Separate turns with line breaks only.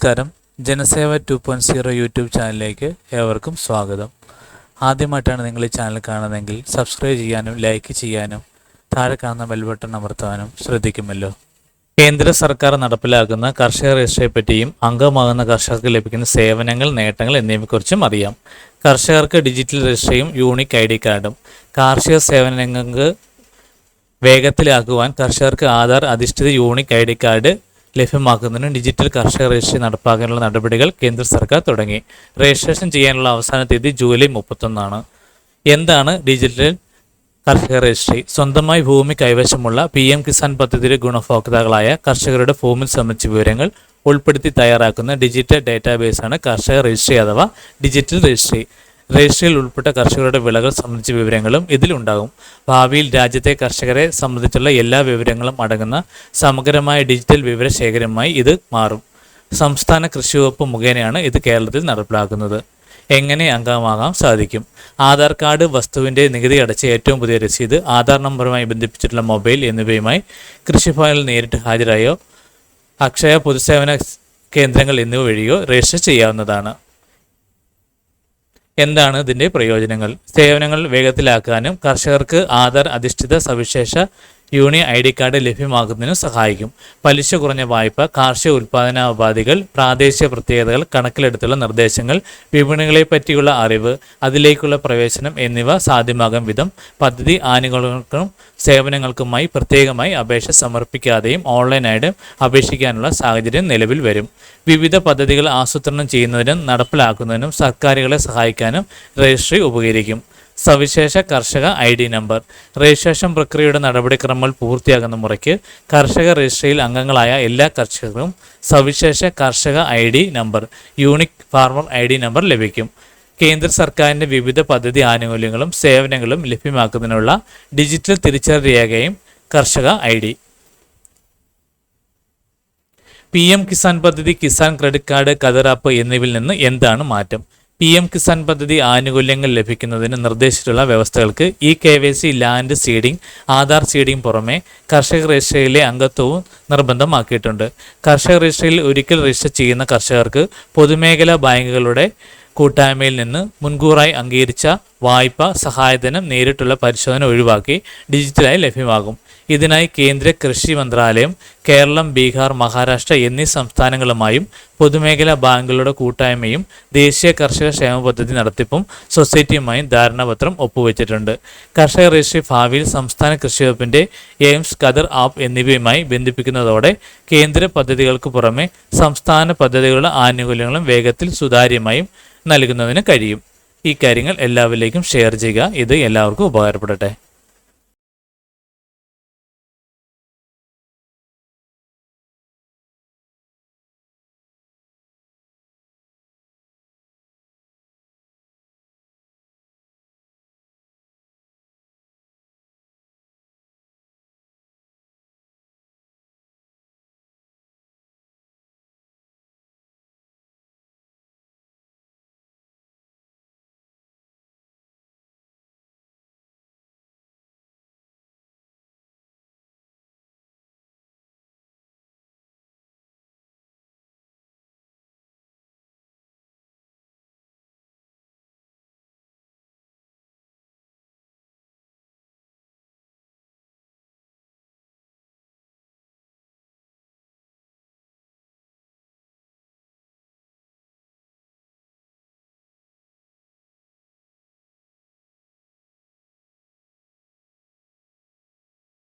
നമസ്കാരം. ജനസേവ 2.0 യൂട്യൂബ് ചാനലിലേക്ക് ഏവർക്കും സ്വാഗതം. ആദ്യമായിട്ടാണ് നിങ്ങൾ ഈ ചാനൽ കാണുന്നതെങ്കിൽ സബ്സ്ക്രൈബ് ചെയ്യാനും ലൈക്ക് ചെയ്യാനും താഴെ കാണുന്ന ബെൽ ബട്ടൺ അമർത്താനും ശ്രദ്ധിക്കുമല്ലോ. കേന്ദ്ര സർക്കാർ നടപ്പിലാക്കുന്ന കർഷക രജിസ്ട്രിയെ പറ്റിയും അംഗമാകുന്ന കർഷകർക്ക് ലഭിക്കുന്ന സേവനങ്ങൾ, നേട്ടങ്ങൾ എന്നിവയെക്കുറിച്ചും അറിയാം. കർഷകർക്ക് ഡിജിറ്റൽ രജിസ്ട്രിയും യൂണിക് ID കാർഡും. കാർഷിക സേവനങ്ങൾക്ക് വേഗത്തിലാക്കുവാൻ കർഷകർക്ക് ആധാർ അധിഷ്ഠിത യൂണിക് ID കാർഡ് ലഭ്യമാക്കുന്നതിന് ഡിജിറ്റൽ കർഷക രജിസ്ട്രി നടപ്പാക്കാനുള്ള നടപടികൾ കേന്ദ്ര സർക്കാർ തുടങ്ങി. രജിസ്ട്രേഷൻ ചെയ്യാനുള്ള അവസാന തീയതി ജൂലൈ 31. എന്താണ് ഡിജിറ്റൽ കർഷക രജിസ്ട്രി? സ്വന്തമായി ഭൂമി കൈവശമുള്ള PM കിസാൻ പദ്ധതിയുടെ ഗുണഭോക്താക്കളായ കർഷകരുടെ ഭൂമി സംബന്ധിച്ച വിവരങ്ങൾ ഉൾപ്പെടുത്തി തയ്യാറാക്കുന്ന ഡിജിറ്റൽ ഡേറ്റാബേസാണ് കർഷക രജിസ്ട്രി അഥവാ ഡിജിറ്റൽ രജിസ്ട്രി. രജിസ്ട്രിയിൽ ഉൾപ്പെട്ട കർഷകരുടെ വിളകൾ സംബന്ധിച്ച വിവരങ്ങളും ഇതിലുണ്ടാകും. ഭാവിയിൽ രാജ്യത്തെ കർഷകരെ സംബന്ധിച്ചുള്ള എല്ലാ വിവരങ്ങളും അടങ്ങുന്ന സമഗ്രമായ ഡിജിറ്റൽ വിവരശേഖരമായി ഇത് മാറും. സംസ്ഥാന കൃഷി വകുപ്പ് മുഖേനയാണ് ഇത് കേരളത്തിൽ നടപ്പിലാക്കുന്നത്. എങ്ങനെ അംഗമാകാൻ സാധിക്കും? ആധാർ കാർഡ്, വസ്തുവിൻ്റെ നികുതി അടച്ച ഏറ്റവും പുതിയ രസീത്, ആധാർ നമ്പറുമായി ബന്ധിപ്പിച്ചിട്ടുള്ള മൊബൈൽ എന്നിവയുമായി കൃഷിഭവനിൽ നേരിട്ട് ഹാജരായോ അക്ഷയ പൊതുസേവന കേന്ദ്രങ്ങൾ എന്നിവ വഴിയോ രജിസ്റ്റർ ചെയ്യാവുന്നതാണ്. എന്താണ് ഇതിൻ്റെ പ്രയോജനങ്ങൾ? സേവനങ്ങൾ വേഗത്തിലാക്കാനും കർഷകർക്ക് ആധാർ അധിഷ്ഠിത സവിശേഷ യൂണിക് ID കാർഡ് ലഭ്യമാക്കുന്നതിനും സഹായിക്കും. പലിശ കുറഞ്ഞ വായ്പ, കാർഷിക ഉൽപ്പാദനോപാധികൾ, പ്രാദേശിക പ്രത്യേകതകൾ കണക്കിലെടുത്തുള്ള നിർദ്ദേശങ്ങൾ, വിപണികളെ പറ്റിയുള്ള അറിവ്, അതിലേക്കുള്ള പ്രവേശനം എന്നിവ സാധ്യമാകും വിധം പദ്ധതി ആനുകൂല്യങ്ങൾക്കും സേവനങ്ങൾക്കുമായി പ്രത്യേകമായി അപേക്ഷ സമർപ്പിക്കാതെയും ഓൺലൈനായിട്ടും അപേക്ഷിക്കാനുള്ള സാഹചര്യം നിലവിൽ വരും. വിവിധ പദ്ധതികൾ ആസൂത്രണം ചെയ്യുന്നതിനും നടപ്പിലാക്കുന്നതിനും സർക്കാരുകളെ സഹായിക്കാനും രജിസ്ട്രി ഉപകരിക്കും. സവിശേഷ കർഷക ID നമ്പർ. രജിസ്ട്രേഷൻ പ്രക്രിയയുടെ നടപടിക്രമങ്ങൾ പൂർത്തിയാകുന്ന മുറയ്ക്ക് കർഷക രജിസ്ട്രിയിൽ അംഗങ്ങളായ എല്ലാ കർഷകർക്കും സവിശേഷ കർഷക ID number, unique farmer ID number ലഭിക്കും. കേന്ദ്ര സർക്കാരിൻ്റെ വിവിധ പദ്ധതി ആനുകൂല്യങ്ങളും സേവനങ്ങളും ലഭ്യമാക്കുന്നതിനുള്ള ഡിജിറ്റൽ തിരിച്ചറിയൽ രേഖയും കർഷക ID. PM കിസാൻ പദ്ധതി, കിസാൻ ക്രെഡിറ്റ് കാർഡ്, ഖദർ ആപ്പ് എന്നിവയിൽ നിന്ന് എന്താണ് മാറ്റം? PM കിസാൻ പദ്ധതി ആനുകൂല്യങ്ങൾ ലഭിക്കുന്നതിന് നിർദ്ദേശിച്ചിട്ടുള്ള വ്യവസ്ഥകൾക്ക് KYC, land seeding, Aadhaar seeding പുറമെ കർഷക രജിസ്ട്രിയിലെ അംഗത്വവും നിർബന്ധമാക്കിയിട്ടുണ്ട്. കർഷക രജിസ്ട്രിയിൽ ഒരിക്കൽ രജിസ്റ്റർ ചെയ്യുന്ന കർഷകർക്ക് പൊതുമേഖലാ ബാങ്കുകളുടെ കൂട്ടായ്മയിൽ നിന്ന് മുൻകൂറായി അംഗീകരിച്ച വായ്പ സഹായധനം നേരിട്ടുള്ള പരിശോധന ഒഴിവാക്കി ഡിജിറ്റലായി ലഭ്യമാകും. ഇതിനായി കേന്ദ്ര കൃഷി മന്ത്രാലയം കേരളം, ബീഹാർ, മഹാരാഷ്ട്ര എന്നീ സംസ്ഥാനങ്ങളുമായും പൊതുമേഖലാ ബാങ്കുകളുടെ കൂട്ടായ്മയും ദേശീയ കർഷക ക്ഷേമ പദ്ധതി നടത്തിപ്പും സൊസൈറ്റിയുമായും ധാരണാപത്രം ഒപ്പുവെച്ചിട്ടുണ്ട്. കർഷക രജിസ്ട്രി ഭാവിയിൽ സംസ്ഥാന കൃഷി വകുപ്പിൻ്റെ എയിംസ്, ഖദർ ആപ്പ് എന്നിവയുമായി ബന്ധിപ്പിക്കുന്നതോടെ കേന്ദ്ര പദ്ധതികൾക്ക് പുറമെ സംസ്ഥാന പദ്ധതികളുടെ ആനുകൂല്യങ്ങളും വേഗത്തിൽ സുതാര്യമായും നൽകുന്നതിന് കഴിയും. ഈ കാര്യങ്ങൾ എല്ലാവരിലേക്കും ഷെയർ ചെയ്യുക. ഇത് എല്ലാവർക്കും ഉപകാരപ്പെടട്ടെ.